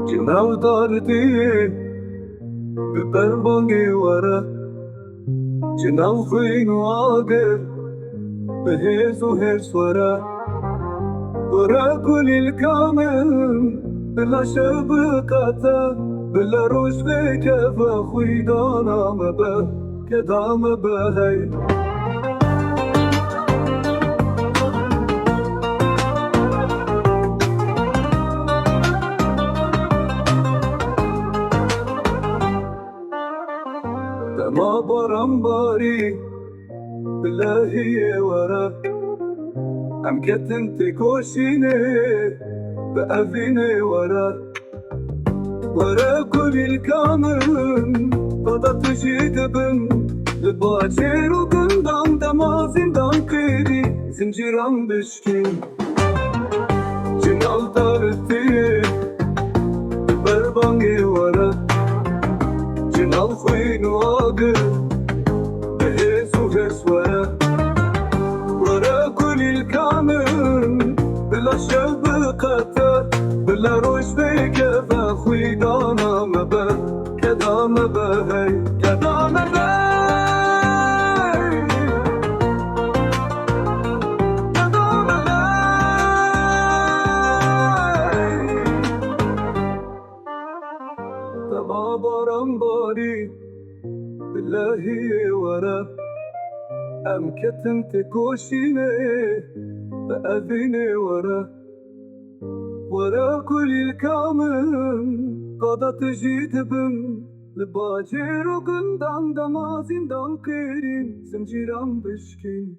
جناو دارتي ببربني ورا جناو خين واقر بهيز وهيز ورا كل الكامل بلا شبكته بلا روش بكيف اخوي دانا مبه كدام بهي ما برمباري بالله ورا أم كتنت كوشيني بأذيني ورا كل الكامل قطعت جيت بن لباجر وقندام دمازين دانكيري زنجيران بشكي جنال دارتي برباني ورا جنال خوين واقر بهيز وهيز ورا كل الكامل بلا شبكته بلا روش بكيف اخوي دانا مبه كدام بهي كدام بهي كدام بهي تما برمباري بالله ورا أم كتنت كوشيني بأذيني ورا كل الكامل قضت جيت بن لباجر وقندام دمازين دانكيرين زنجيران بشكين